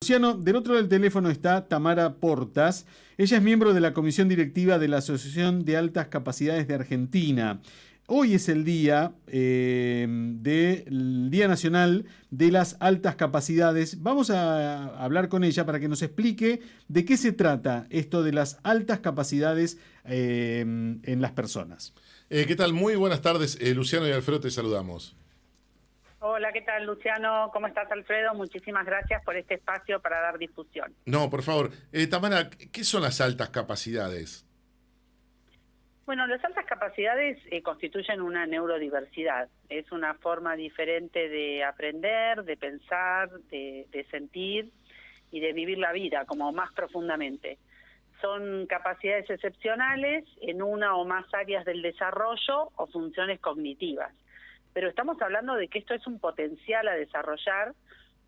Luciano, del otro lado del teléfono está Tamara Portas. Ella es miembro de la comisión directiva de la Asociación de Altas Capacidades de Argentina. Hoy es el día del Día Nacional de las Altas Capacidades. Vamos a hablar con ella para que nos explique de qué se trata esto de las altas capacidades en las personas. ¿Qué tal? Muy buenas tardes. Luciano y Alfredo, te saludamos. Hola, ¿qué tal, Luciano? ¿Cómo estás, Alfredo? Muchísimas gracias por este espacio para dar difusión. No, por favor. Tamara, ¿qué son las altas capacidades? Bueno, las altas capacidades constituyen una neurodiversidad. Es una forma diferente de aprender, de pensar, de sentir y de vivir la vida como más profundamente. Son capacidades excepcionales en una o más áreas del desarrollo o funciones cognitivas. Pero estamos hablando de que esto es un potencial a desarrollar,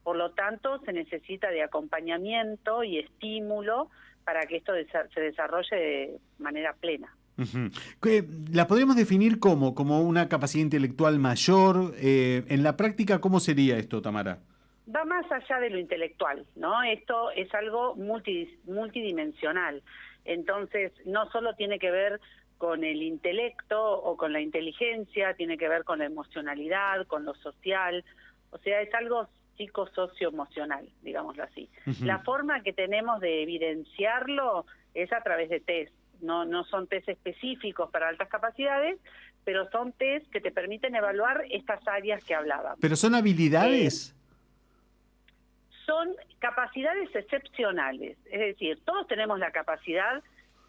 por lo tanto se necesita de acompañamiento y estímulo para que esto se desarrolle de manera plena. Uh-huh. ¿La podríamos definir como una capacidad intelectual mayor? En la práctica, ¿cómo sería esto, Tamara? Va más allá de lo intelectual, ¿no? Esto es algo multidimensional. Entonces, no solo tiene que ver con el intelecto o con la inteligencia, tiene que ver con la emocionalidad, con lo social, o sea, es algo psicosocioemocional, digámoslo así. Uh-huh. La forma que tenemos de evidenciarlo es a través de test. No son test específicos para altas capacidades, pero son test que te permiten evaluar estas áreas que hablaba. ¿Pero son habilidades? Son capacidades excepcionales, es decir, todos tenemos la capacidad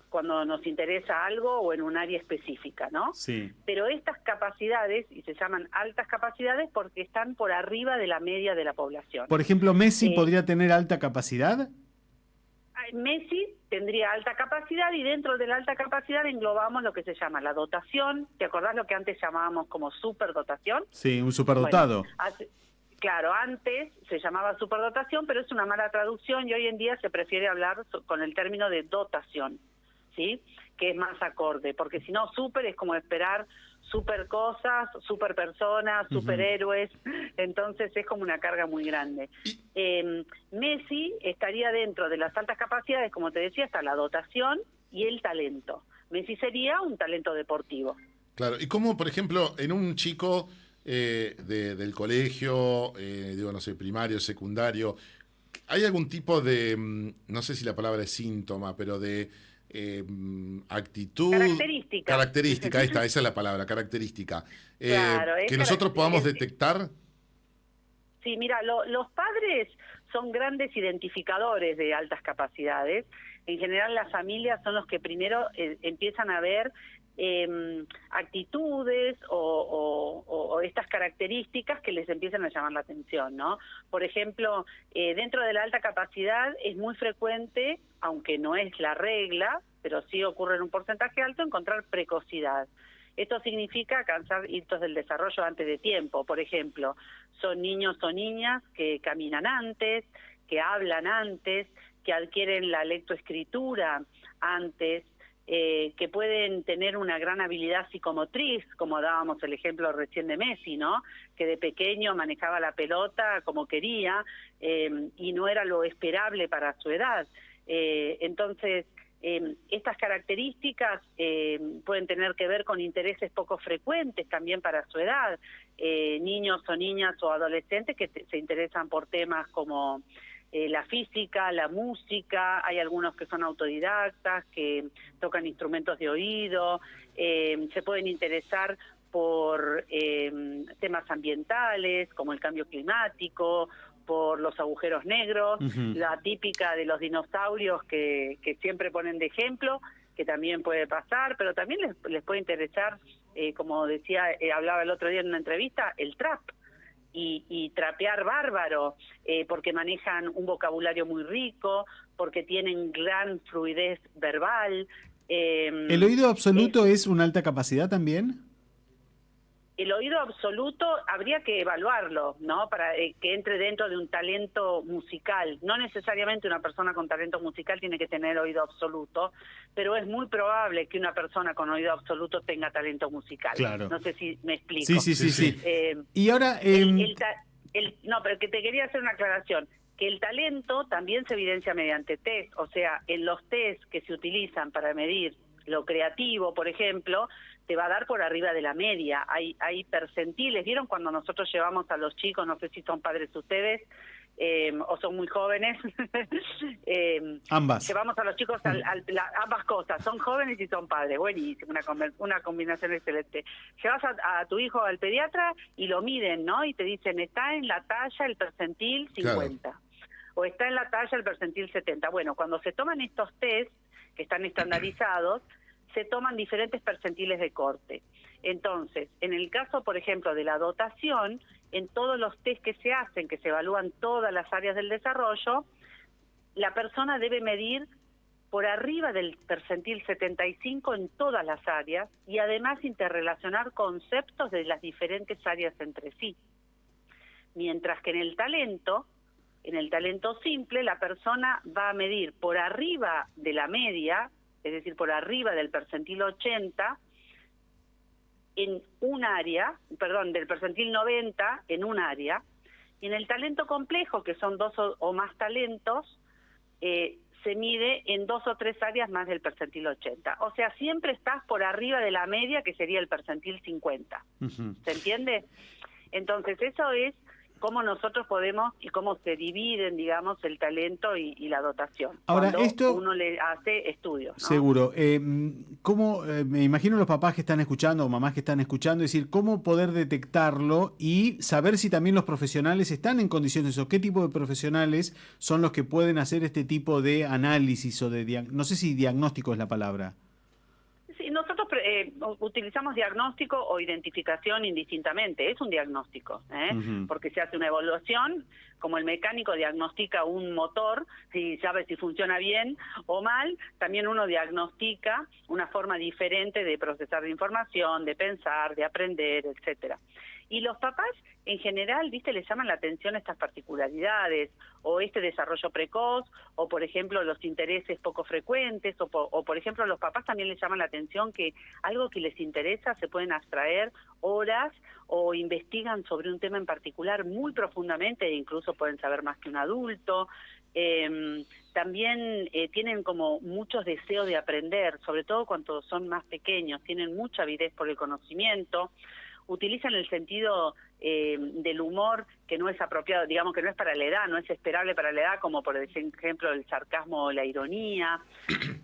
cuando nos interesa algo o en un área específica, ¿no? Sí. Pero estas capacidades, y se llaman altas capacidades porque están por arriba de la media de la población. Por ejemplo, ¿Messi podría tener alta capacidad? Messi tendría alta capacidad y dentro de la alta capacidad englobamos lo que se llama la dotación. ¿Te acordás lo que antes llamábamos como superdotación? Sí, un superdotado. Bueno, claro, antes se llamaba superdotación, pero es una mala traducción y hoy en día se prefiere hablar con el término de dotación, ¿sí? Que es más acorde, porque si no, super es como esperar super cosas, super personas, superhéroes, entonces es como una carga muy grande. Messi estaría dentro de las altas capacidades, como te decía, está la dotación y el talento. Messi sería un talento deportivo. Claro, y cómo, por ejemplo, en un chico del colegio, digo, no sé, primario, secundario, ¿hay algún tipo de, no sé si la palabra es síntoma, pero de actitud, característica, esa es la palabra, característica, claro, que nosotros podamos detectar? Sí, mira, los padres son grandes identificadores de altas capacidades. En general las familias son los que primero empiezan a ver actitudes o estas características que les empiezan a llamar la atención, ¿no? Por ejemplo, dentro de la alta capacidad es muy frecuente, aunque no es la regla, pero sí ocurre en un porcentaje alto, encontrar precocidad. Esto significa alcanzar hitos del desarrollo antes de tiempo. Por ejemplo, son niños o niñas que caminan antes, que hablan antes, que adquieren la lectoescritura antes, que pueden tener una gran habilidad psicomotriz, como dábamos el ejemplo recién de Messi, ¿no? Que de pequeño manejaba la pelota como quería y no era lo esperable para su edad. Entonces, estas características pueden tener que ver con intereses poco frecuentes también para su edad. Niños o niñas o adolescentes que se interesan por temas como la física, la música, hay algunos que son autodidactas, que tocan instrumentos de oído, se pueden interesar por temas ambientales, como el cambio climático, por los agujeros negros, la típica de los dinosaurios que siempre ponen de ejemplo, que también puede pasar, pero también les puede interesar, como decía, hablaba el otro día en una entrevista, el trap. Y trapear bárbaro, porque manejan un vocabulario muy rico, porque tienen gran fluidez verbal. ¿El oído absoluto es una alta capacidad también? El oído absoluto habría que evaluarlo, ¿no? Para que entre dentro de un talento musical. No necesariamente una persona con talento musical tiene que tener oído absoluto, pero es muy probable que una persona con oído absoluto tenga talento musical. Claro. No sé si me explico. Sí. Y ahora... No, pero que te quería hacer una aclaración. que el talento también se evidencia mediante test, o sea, en los test que se utilizan para medir lo creativo, por ejemplo, te va a dar por arriba de la media. Hay percentiles. ¿Vieron cuando nosotros llevamos a los chicos, no sé si son padres ustedes o son muy jóvenes? Ambas. Llevamos a los chicos ambas cosas, son jóvenes y son padres. Buenísimo, una combinación excelente. Llevas a tu hijo al pediatra y lo miden, ¿no? Y te dicen, está en la talla el percentil 50. Claro. O está en la talla el percentil 70. Bueno, cuando se toman estos test, que están estandarizados, se toman diferentes percentiles de corte. Entonces, en el caso, por ejemplo, de la dotación, en todos los test que se hacen, que se evalúan todas las áreas del desarrollo, la persona debe medir por arriba del percentil 75 en todas las áreas y además interrelacionar conceptos de las diferentes áreas entre sí. Mientras que en el talento simple, la persona va a medir por arriba de la media, es decir, por arriba del percentil 80, en un área, perdón, del percentil 90 en un área, y en el talento complejo, que son 2 o más talentos, se mide en 2 o 3 áreas más del percentil 80. O sea, siempre estás por arriba de la media, que sería el percentil 50. Uh-huh. ¿Se entiende? Entonces, eso es cómo nosotros podemos y cómo se dividen, digamos, el talento y la dotación. Ahora, cuando esto uno le hace estudios, ¿no? Seguro. ¿Cómo, me imagino los papás que están escuchando o mamás que están escuchando, es decir, cómo poder detectarlo y saber si también los profesionales están en condiciones o qué tipo de profesionales son los que pueden hacer este tipo de análisis o de, no sé si diagnóstico es la palabra? Sí, nosotros utilizamos diagnóstico o identificación indistintamente, es un diagnóstico, uh-huh. Porque se hace una evaluación, como el mecánico diagnostica un motor, si sabe si funciona bien o mal, también uno diagnostica una forma diferente de procesar la información, de pensar, de aprender, etcétera. Y los papás, en general, viste, les llaman la atención estas particularidades, o este desarrollo precoz, o por ejemplo los intereses poco frecuentes, o por ejemplo los papás también les llaman la atención que algo que les interesa se pueden abstraer horas o investigan sobre un tema en particular muy profundamente e incluso pueden saber más que un adulto. También tienen como muchos deseos de aprender, sobre todo cuando son más pequeños, tienen mucha avidez por el conocimiento. Utilizan el sentido del humor que no es apropiado, digamos que no es para la edad, no es esperable para la edad, como por ejemplo el sarcasmo o la ironía.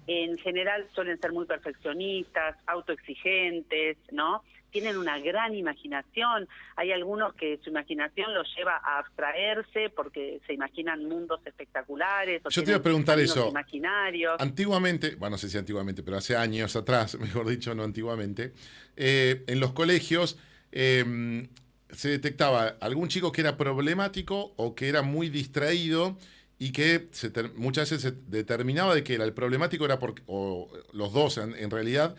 En general suelen ser muy perfeccionistas, autoexigentes, ¿no? Tienen una gran imaginación. Hay algunos que su imaginación los lleva a abstraerse porque se imaginan mundos espectaculares. Yo te iba a preguntar eso. Imaginarios. Antiguamente, bueno, no sé si antiguamente, pero hace años atrás, mejor dicho, no antiguamente, en los colegios se detectaba algún chico que era problemático o que era muy distraído y que muchas veces se determinaba de que el problemático era o los dos en realidad,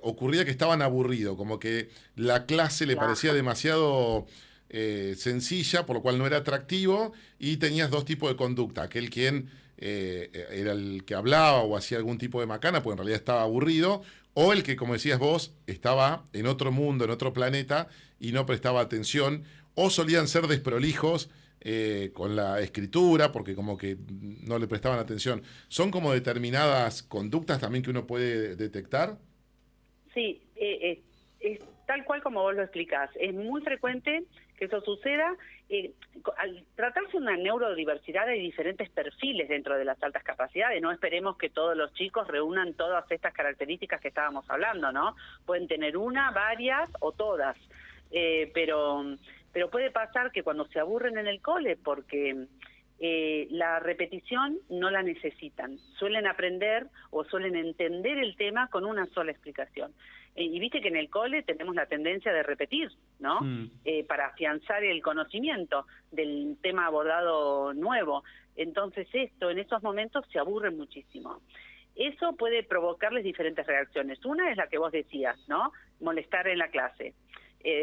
ocurría que estaban aburridos, como que la clase le parecía demasiado sencilla, por lo cual no era atractivo, y tenías dos tipos de conducta: aquel quien era el que hablaba o hacía algún tipo de macana, porque en realidad estaba aburrido, o el que, como decías vos, estaba en otro mundo, en otro planeta, y no prestaba atención, o solían ser desprolijos con la escritura, porque como que no le prestaban atención. ¿Son como determinadas conductas también que uno puede detectar? Sí, es tal cual como vos lo explicás. Es muy frecuente que eso suceda. Al tratarse de una neurodiversidad hay diferentes perfiles dentro de las altas capacidades. No esperemos que todos los chicos reúnan todas estas características que estábamos hablando, ¿no? Pueden tener una, varias o todas. Pero puede pasar que cuando se aburren en el cole, porque la repetición no la necesitan, suelen aprender o suelen entender el tema con una sola explicación. Y viste que en el cole tenemos la tendencia de repetir, ¿no? Para afianzar el conocimiento del tema abordado nuevo. Entonces en esos momentos se aburren muchísimo. Eso puede provocarles diferentes reacciones. Una es la que vos decías, ¿no? Molestar en la clase.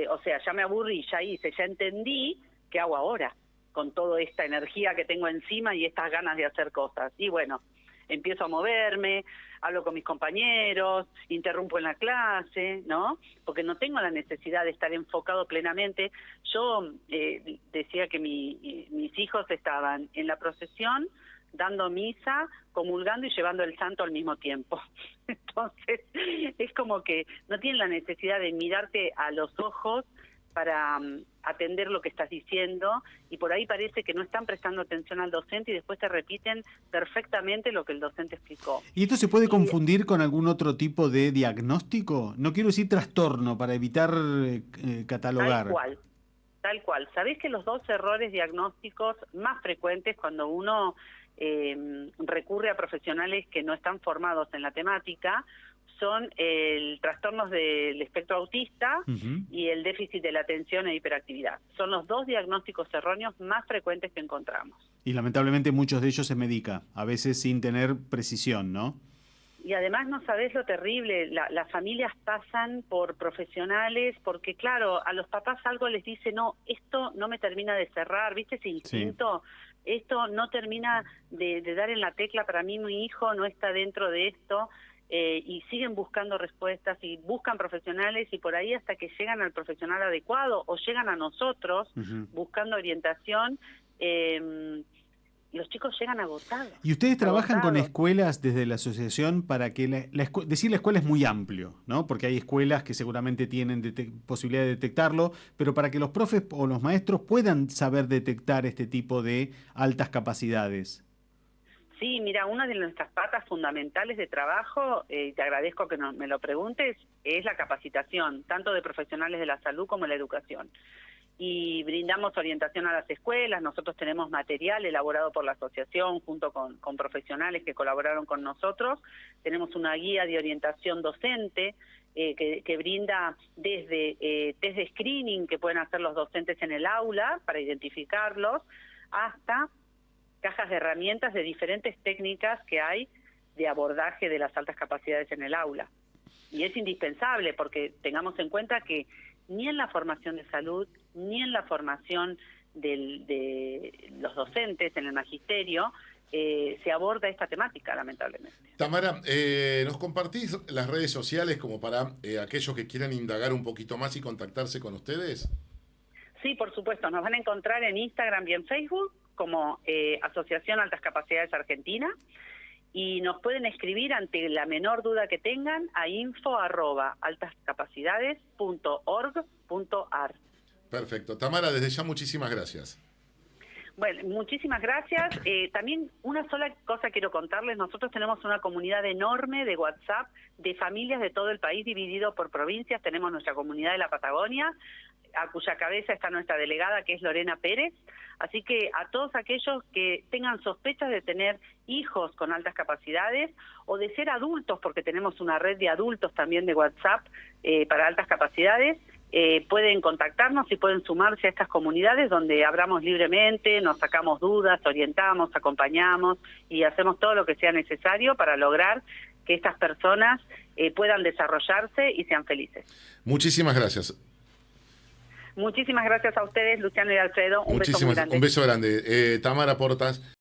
O sea, ya me aburrí, ya hice, ya entendí, ¿qué hago ahora? Con toda esta energía que tengo encima y estas ganas de hacer cosas. Y bueno, empiezo a moverme, hablo con mis compañeros, interrumpo en la clase, ¿no? Porque no tengo la necesidad de estar enfocado plenamente. Yo decía que mis hijos estaban en la procesión, dando misa, comulgando y llevando el santo al mismo tiempo. Entonces, es como que no tienen la necesidad de mirarte a los ojos para atender lo que estás diciendo, y por ahí parece que no están prestando atención al docente y después te repiten perfectamente lo que el docente explicó. ¿Y esto se puede confundir con algún otro tipo de diagnóstico? No quiero decir trastorno, para evitar catalogar. Tal cual. ¿Sabés que los dos errores diagnósticos más frecuentes cuando uno recurre a profesionales que no están formados en la temática son el trastornos del espectro autista y el déficit de la atención e hiperactividad? Son los dos diagnósticos erróneos más frecuentes que encontramos. Y lamentablemente muchos de ellos se medica, a veces sin tener precisión, ¿no? Y además no sabés lo terrible, las familias pasan por profesionales porque, claro, a los papás algo les dice, no, esto no me termina de cerrar, ¿viste ese instinto? Sí. Esto no termina de dar en la tecla, para mí mi hijo no está dentro de esto, y siguen buscando respuestas y buscan profesionales, y por ahí hasta que llegan al profesional adecuado o llegan a nosotros buscando orientación, los chicos llegan agotados. ¿Y ustedes trabajan con escuelas desde la asociación para que decir la escuela es muy amplio, ¿no? Porque hay escuelas que seguramente tienen posibilidad de detectarlo, pero para que los profes o los maestros puedan saber detectar este tipo de altas capacidades? Sí, mira, una de nuestras patas fundamentales de trabajo, te agradezco que me lo preguntes, es la capacitación, tanto de profesionales de la salud como de la educación. Y brindamos orientación a las escuelas. Nosotros tenemos material elaborado por la asociación junto con profesionales que colaboraron con nosotros. Tenemos una guía de orientación docente que brinda desde test de screening que pueden hacer los docentes en el aula para identificarlos, hasta cajas de herramientas de diferentes técnicas que hay de abordaje de las altas capacidades en el aula. Y es indispensable porque tengamos en cuenta que ni en la formación de salud, ni en la formación de los docentes, en el magisterio, se aborda esta temática, lamentablemente. Tamara, ¿nos compartís las redes sociales como para aquellos que quieran indagar un poquito más y contactarse con ustedes? Sí, por supuesto. Nos van a encontrar en Instagram y en Facebook como Asociación Altas Capacidades Argentina. Y nos pueden escribir ante la menor duda que tengan a info@altascapacidades.org.ar. Perfecto. Tamara, desde ya muchísimas gracias. Bueno, muchísimas gracias. También una sola cosa quiero contarles. Nosotros tenemos una comunidad enorme de WhatsApp de familias de todo el país dividido por provincias. Tenemos nuestra comunidad de la Patagonia, a cuya cabeza está nuestra delegada, que es Lorena Pérez. Así que a todos aquellos que tengan sospechas de tener hijos con altas capacidades o de ser adultos, porque tenemos una red de adultos también de WhatsApp para altas capacidades, pueden contactarnos y pueden sumarse a estas comunidades donde hablamos libremente, nos sacamos dudas, orientamos, acompañamos y hacemos todo lo que sea necesario para lograr que estas personas puedan desarrollarse y sean felices. Muchísimas gracias. Muchísimas gracias a ustedes, Luciano y Alfredo. Un beso muy grande. Un beso grande. Tamara Portas.